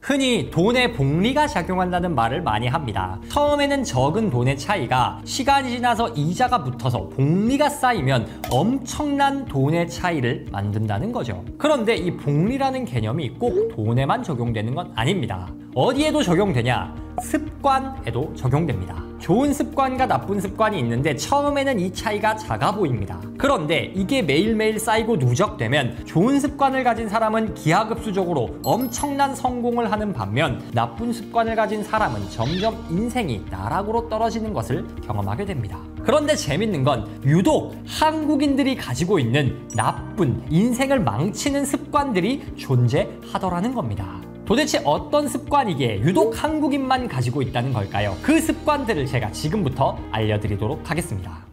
흔히 돈에 복리가 작용한다는 말을 많이 합니다. 처음에는 적은 돈의 차이가 시간이 지나서 이자가 붙어서 복리가 쌓이면 엄청난 돈의 차이를 만든다는 거죠. 그런데 이 복리라는 개념이 꼭 돈에만 적용되는 건 아닙니다. 어디에도 적용되냐? 습관에도 적용됩니다. 좋은 습관과 나쁜 습관이 있는데 처음에는 이 차이가 작아 보입니다. 그런데 이게 매일매일 쌓이고 누적되면 좋은 습관을 가진 사람은 기하급수적으로 엄청난 성공을 하는 반면 나쁜 습관을 가진 사람은 점점 인생이 나락으로 떨어지는 것을 경험하게 됩니다. 그런데 재밌는 건 유독 한국인들이 가지고 있는 나쁜 인생을 망치는 습관들이 존재하더라는 겁니다. 도대체 어떤 습관이기에 유독 한국인만 가지고 있다는 걸까요? 그 습관들을 제가 지금부터 알려드리도록 하겠습니다.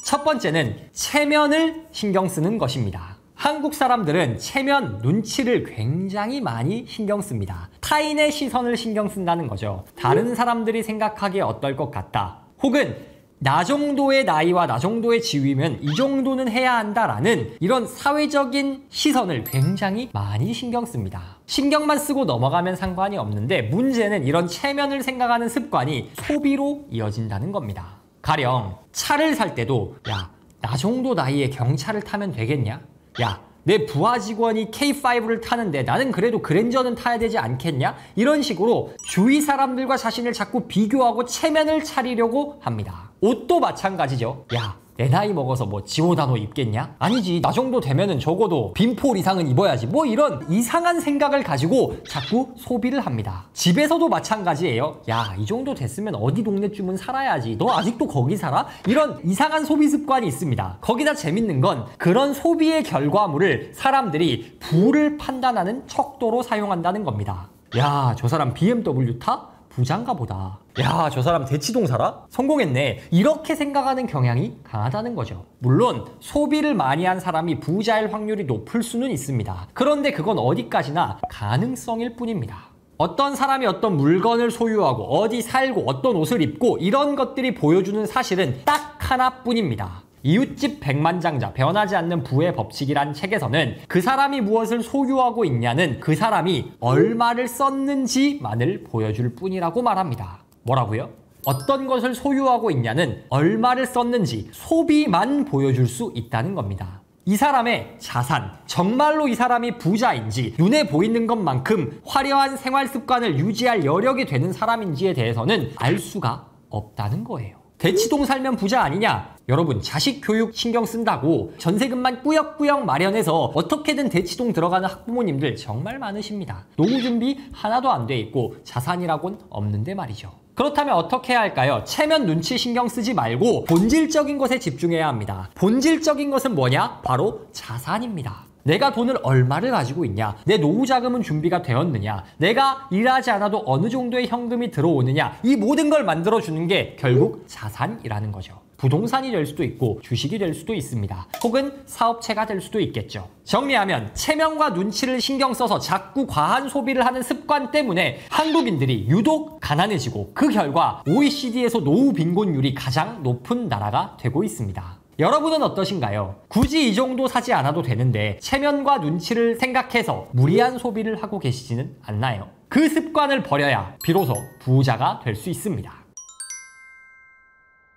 첫 번째는 체면을 신경 쓰는 것입니다. 한국 사람들은 체면, 눈치를 굉장히 많이 신경 씁니다. 타인의 시선을 신경 쓴다는 거죠. 다른 사람들이 생각하기에 어떨 것 같다. 혹은 나 정도의 나이와 나 정도의 지위면 이 정도는 해야 한다라는 이런 사회적인 시선을 굉장히 많이 신경 씁니다. 신경만 쓰고 넘어가면 상관이 없는데 문제는 이런 체면을 생각하는 습관이 소비로 이어진다는 겁니다. 가령 차를 살 때도 야, 나 정도 나이에 경차를 타면 되겠냐? 야, 내 부하 직원이 K5를 타는데 나는 그래도 그랜저는 타야 되지 않겠냐? 이런 식으로 주위 사람들과 자신을 자꾸 비교하고 체면을 차리려고 합니다. 옷도 마찬가지죠. 야, 내 나이 먹어서 뭐 지오다노 입겠냐? 아니지, 나 정도 되면은 적어도 빈폴 이상은 입어야지. 뭐 이런 이상한 생각을 가지고 자꾸 소비를 합니다. 집에서도 마찬가지예요. 야, 이 정도 됐으면 어디 동네쯤은 살아야지. 너 아직도 거기 살아? 이런 이상한 소비 습관이 있습니다. 거기다 재밌는 건 그런 소비의 결과물을 사람들이 부를 판단하는 척도로 사용한다는 겁니다. 야, 저 사람 BMW 타? 부자인가 보다. 야, 저 사람 대치동 살아? 성공했네. 이렇게 생각하는 경향이 강하다는 거죠. 물론 소비를 많이 한 사람이 부자일 확률이 높을 수는 있습니다. 그런데 그건 어디까지나 가능성일 뿐입니다. 어떤 사람이 어떤 물건을 소유하고 어디 살고 어떤 옷을 입고 이런 것들이 보여주는 사실은 딱 하나뿐입니다. 이웃집 백만장자 변하지 않는 부의 법칙이란 책에서는 그 사람이 무엇을 소유하고 있냐는 그 사람이 얼마를 썼는지만을 보여줄 뿐이라고 말합니다. 뭐라고요? 어떤 것을 소유하고 있냐는 얼마를 썼는지 소비만 보여줄 수 있다는 겁니다. 이 사람의 자산, 정말로 이 사람이 부자인지 눈에 보이는 것만큼 화려한 생활 습관을 유지할 여력이 되는 사람인지에 대해서는 알 수가 없다는 거예요. 대치동 살면 부자 아니냐? 여러분, 자식 교육 신경 쓴다고 전세금만 꾸역꾸역 마련해서 어떻게든 대치동 들어가는 학부모님들 정말 많으십니다. 노후 준비 하나도 안 돼 있고 자산이라곤 없는데 말이죠. 그렇다면 어떻게 해야 할까요? 체면 눈치 신경 쓰지 말고 본질적인 것에 집중해야 합니다. 본질적인 것은 뭐냐? 바로 자산입니다. 내가 돈을 얼마를 가지고 있냐? 내 노후 자금은 준비가 되었느냐? 내가 일하지 않아도 어느 정도의 현금이 들어오느냐? 이 모든 걸 만들어주는 게 결국 자산이라는 거죠. 부동산이 될 수도 있고 주식이 될 수도 있습니다. 혹은 사업체가 될 수도 있겠죠. 정리하면 체면과 눈치를 신경 써서 자꾸 과한 소비를 하는 습관 때문에 한국인들이 유독 가난해지고 그 결과 OECD에서 노후 빈곤율이 가장 높은 나라가 되고 있습니다. 여러분은 어떠신가요? 굳이 이 정도 사지 않아도 되는데 체면과 눈치를 생각해서 무리한 소비를 하고 계시지는 않나요? 그 습관을 버려야 비로소 부자가 될 수 있습니다.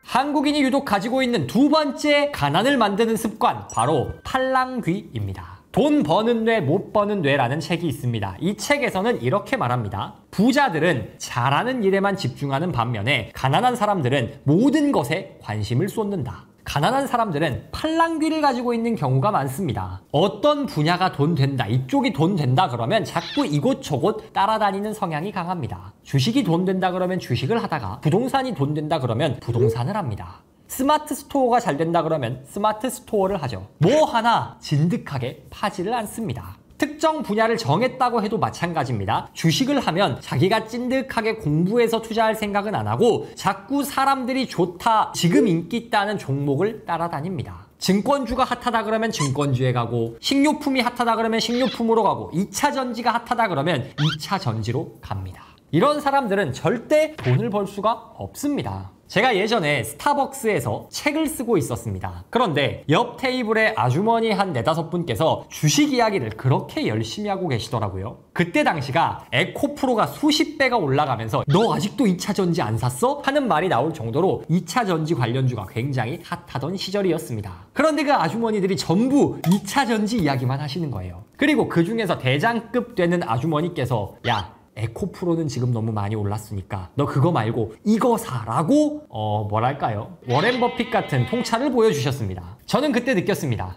한국인이 유독 가지고 있는 두 번째 가난을 만드는 습관, 바로 팔랑귀입니다. 돈 버는 뇌, 못 버는 뇌라는 책이 있습니다. 이 책에서는 이렇게 말합니다. 부자들은 잘하는 일에만 집중하는 반면에 가난한 사람들은 모든 것에 관심을 쏟는다. 가난한 사람들은 팔랑귀를 가지고 있는 경우가 많습니다. 어떤 분야가 돈 된다, 이쪽이 돈 된다 그러면 자꾸 이곳저곳 따라다니는 성향이 강합니다. 주식이 돈 된다 그러면 주식을 하다가 부동산이 돈 된다 그러면 부동산을 합니다. 스마트 스토어가 잘 된다 그러면 스마트 스토어를 하죠. 뭐 하나 진득하게 파지를 않습니다. 특정 분야를 정했다고 해도 마찬가지입니다. 주식을 하면 자기가 찐득하게 공부해서 투자할 생각은 안 하고 자꾸 사람들이 좋다, 지금 인기 있다는 종목을 따라다닙니다. 증권주가 핫하다 그러면 증권주에 가고, 식료품이 핫하다 그러면 식료품으로 가고, 2차 전지가 핫하다 그러면 2차 전지로 갑니다. 이런 사람들은 절대 돈을 벌 수가 없습니다. 제가 예전에 스타벅스에서 책을 쓰고 있었습니다. 그런데 옆 테이블에 아주머니 한 4-5분께서 주식 이야기를 그렇게 열심히 하고 계시더라고요. 그때 당시가 에코프로가 수십 배가 올라가면서 너 아직도 2차 전지 안 샀어? 하는 말이 나올 정도로 2차 전지 관련주가 굉장히 핫하던 시절이었습니다. 그런데 그 아주머니들이 전부 2차 전지 이야기만 하시는 거예요. 그리고 그 중에서 대장급 되는 아주머니께서 야, 에코프로는 지금 너무 많이 올랐으니까 너 그거 말고 이거 사라고 뭐랄까요? 워렌 버핏 같은 통찰을 보여주셨습니다. 저는 그때 느꼈습니다.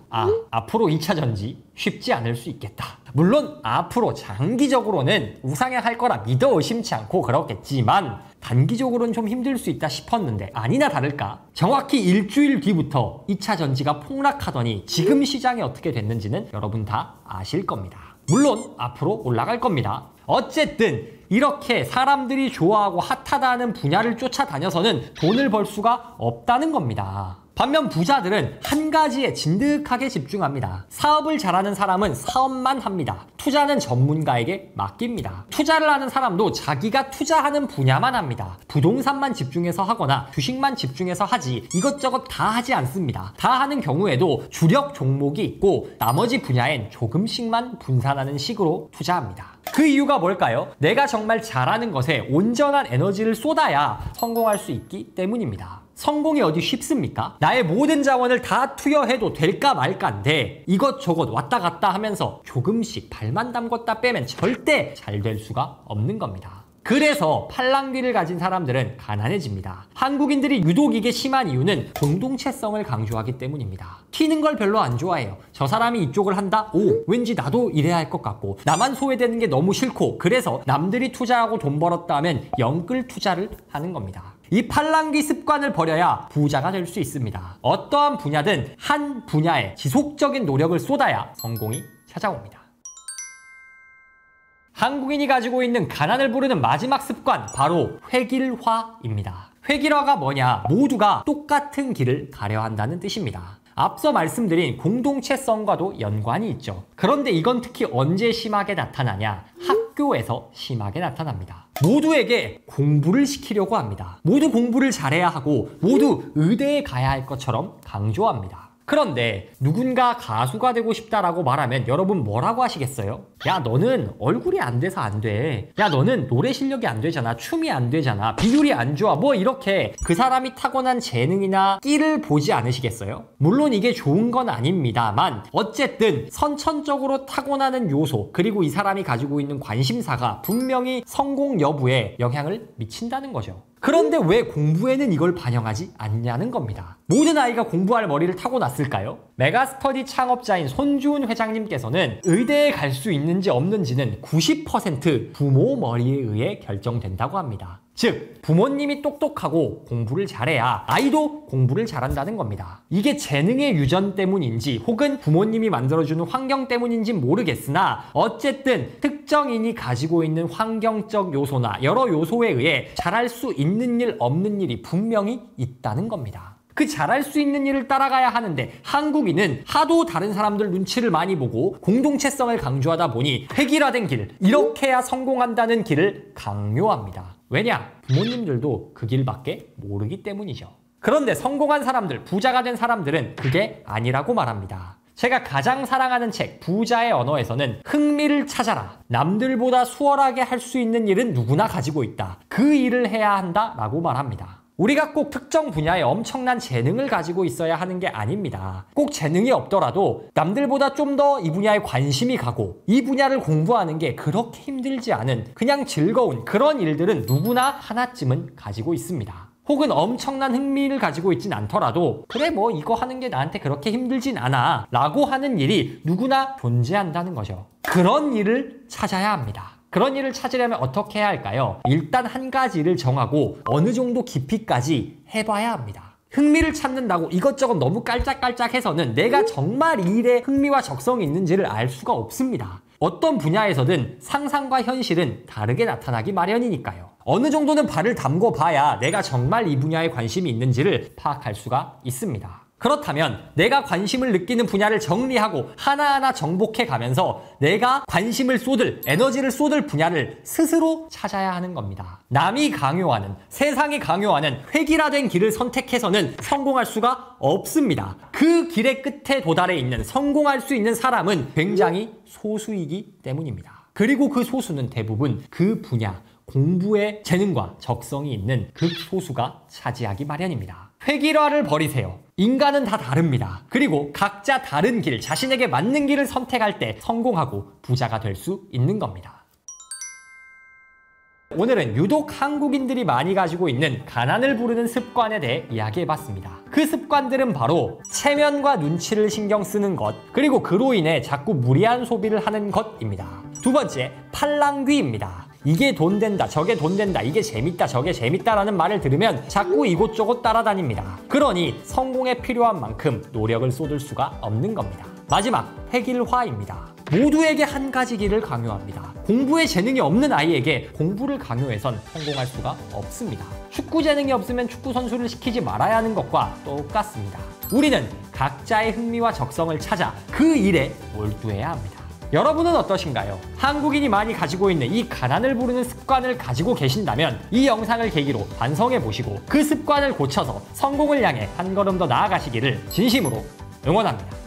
앞으로 2차 전지 쉽지 않을 수 있겠다. 물론 앞으로 장기적으로는 우상향할 거라 믿어 의심치 않고 그렇겠지만 단기적으로는 좀 힘들 수 있다 싶었는데 아니나 다를까 정확히 일주일 뒤부터 2차 전지가 폭락하더니 지금 시장이 어떻게 됐는지는 여러분 다 아실 겁니다. 물론 앞으로 올라갈 겁니다. 어쨌든 이렇게 사람들이 좋아하고 핫하다는 분야를 쫓아다녀서는 돈을 벌 수가 없다는 겁니다. 반면 부자들은 한 가지에 진득하게 집중합니다. 사업을 잘하는 사람은 사업만 합니다. 투자는 전문가에게 맡깁니다. 투자를 하는 사람도 자기가 투자하는 분야만 합니다. 부동산만 집중해서 하거나 주식만 집중해서 하지 이것저것 다 하지 않습니다. 다 하는 경우에도 주력 종목이 있고 나머지 분야엔 조금씩만 분산하는 식으로 투자합니다. 그 이유가 뭘까요? 내가 정말 잘하는 것에 온전한 에너지를 쏟아야 성공할 수 있기 때문입니다. 성공이 어디 쉽습니까? 나의 모든 자원을 다 투여해도 될까 말까인데 이것저것 왔다 갔다 하면서 조금씩 발만 담궜다 빼면 절대 잘 될 수가 없는 겁니다. 그래서 팔랑귀를 가진 사람들은 가난해집니다. 한국인들이 유독 이게 심한 이유는 공동체성을 강조하기 때문입니다. 튀는 걸 별로 안 좋아해요. 저 사람이 이쪽을 한다? 오, 왠지 나도 이래야 할 것 같고 나만 소외되는 게 너무 싫고 그래서 남들이 투자하고 돈 벌었다 하면 영끌 투자를 하는 겁니다. 이 팔랑귀 습관을 버려야 부자가 될 수 있습니다. 어떠한 분야든 한 분야에 지속적인 노력을 쏟아야 성공이 찾아옵니다. 한국인이 가지고 있는 가난을 부르는 마지막 습관 바로 획일화입니다. 획일화가 뭐냐? 모두가 똑같은 길을 가려 한다는 뜻입니다. 앞서 말씀드린 공동체성과도 연관이 있죠. 그런데 이건 특히 언제 심하게 나타나냐? 학교에서 심하게 나타납니다. 모두에게 공부를 시키려고 합니다. 모두 공부를 잘해야 하고 모두 의대에 가야 할 것처럼 강조합니다. 그런데 누군가 가수가 되고 싶다라고 말하면 여러분 뭐라고 하시겠어요? 야, 너는 얼굴이 안 돼서 안 돼. 야, 너는 노래 실력이 안 되잖아. 춤이 안 되잖아. 비율이 안 좋아. 뭐 이렇게 그 사람이 타고난 재능이나 끼를 보지 않으시겠어요? 물론 이게 좋은 건 아닙니다만 어쨌든 선천적으로 타고나는 요소 그리고 이 사람이 가지고 있는 관심사가 분명히 성공 여부에 영향을 미친다는 거죠. 그런데 왜 공부에는 이걸 반영하지 않냐는 겁니다. 모든 아이가 공부할 머리를 타고났을까요? 메가스터디 창업자인 손주은 회장님께서는 의대에 갈 수 있는지 없는지는 90% 부모 머리에 의해 결정된다고 합니다. 즉, 부모님이 똑똑하고 공부를 잘해야 아이도 공부를 잘한다는 겁니다. 이게 재능의 유전 때문인지 혹은 부모님이 만들어주는 환경 때문인지 모르겠으나 어쨌든 특정인이 가지고 있는 환경적 요소나 여러 요소에 의해 잘할 수 있는 일, 없는 일이 분명히 있다는 겁니다. 그 잘할 수 있는 일을 따라가야 하는데 한국인은 하도 다른 사람들 눈치를 많이 보고 공동체성을 강조하다 보니 획일화된 길, 이렇게 해야 성공한다는 길을 강요합니다. 왜냐? 부모님들도 그 길밖에 모르기 때문이죠. 그런데 성공한 사람들, 부자가 된 사람들은 그게 아니라고 말합니다. 제가 가장 사랑하는 책 부자의 언어에서는 흥미를 찾아라. 남들보다 수월하게 할 수 있는 일은 누구나 가지고 있다. 그 일을 해야 한다 라고 말합니다. 우리가 꼭 특정 분야에 엄청난 재능을 가지고 있어야 하는 게 아닙니다. 꼭 재능이 없더라도 남들보다 좀 더 이 분야에 관심이 가고 이 분야를 공부하는 게 그렇게 힘들지 않은 그냥 즐거운 그런 일들은 누구나 하나쯤은 가지고 있습니다. 혹은 엄청난 흥미를 가지고 있진 않더라도 그래 뭐 이거 하는 게 나한테 그렇게 힘들진 않아 라고 하는 일이 누구나 존재한다는 거죠. 그런 일을 찾아야 합니다. 그런 일을 찾으려면 어떻게 해야 할까요? 일단 한 가지를 정하고 어느 정도 깊이까지 해봐야 합니다. 흥미를 찾는다고 이것저것 너무 깔짝깔짝해서는 내가 정말 이 일에 흥미와 적성이 있는지를 알 수가 없습니다. 어떤 분야에서든 상상과 현실은 다르게 나타나기 마련이니까요. 어느 정도는 발을 담궈 봐야 내가 정말 이 분야에 관심이 있는지를 파악할 수가 있습니다. 그렇다면 내가 관심을 느끼는 분야를 정리하고 하나하나 정복해 가면서 내가 관심을 쏟을, 에너지를 쏟을 분야를 스스로 찾아야 하는 겁니다. 남이 강요하는, 세상이 강요하는 획일화된 길을 선택해서는 성공할 수가 없습니다. 그 길의 끝에 도달해 있는, 성공할 수 있는 사람은 굉장히 소수이기 때문입니다. 그리고 그 소수는 대부분 그 분야, 공부에 재능과 적성이 있는 극소수가 차지하기 마련입니다. 획일화를 버리세요. 인간은 다 다릅니다. 그리고 각자 다른 길, 자신에게 맞는 길을 선택할 때 성공하고 부자가 될 수 있는 겁니다. 오늘은 유독 한국인들이 많이 가지고 있는 가난을 부르는 습관에 대해 이야기해봤습니다. 그 습관들은 바로 체면과 눈치를 신경 쓰는 것, 그리고 그로 인해 자꾸 무리한 소비를 하는 것입니다. 두 번째, 팔랑귀입니다. 이게 돈 된다, 저게 돈 된다, 이게 재밌다, 저게 재밌다라는 말을 들으면 자꾸 이곳저곳 따라다닙니다. 그러니 성공에 필요한 만큼 노력을 쏟을 수가 없는 겁니다. 마지막, 획일화입니다. 모두에게 한 가지 길을 강요합니다. 공부에 재능이 없는 아이에게 공부를 강요해선 성공할 수가 없습니다. 축구 재능이 없으면 축구 선수를 시키지 말아야 하는 것과 똑같습니다. 우리는 각자의 흥미와 적성을 찾아 그 일에 몰두해야 합니다. 여러분은 어떠신가요? 한국인이 많이 가지고 있는 이 가난을 부르는 습관을 가지고 계신다면 이 영상을 계기로 반성해 보시고 그 습관을 고쳐서 성공을 향해 한 걸음 더 나아가시기를 진심으로 응원합니다.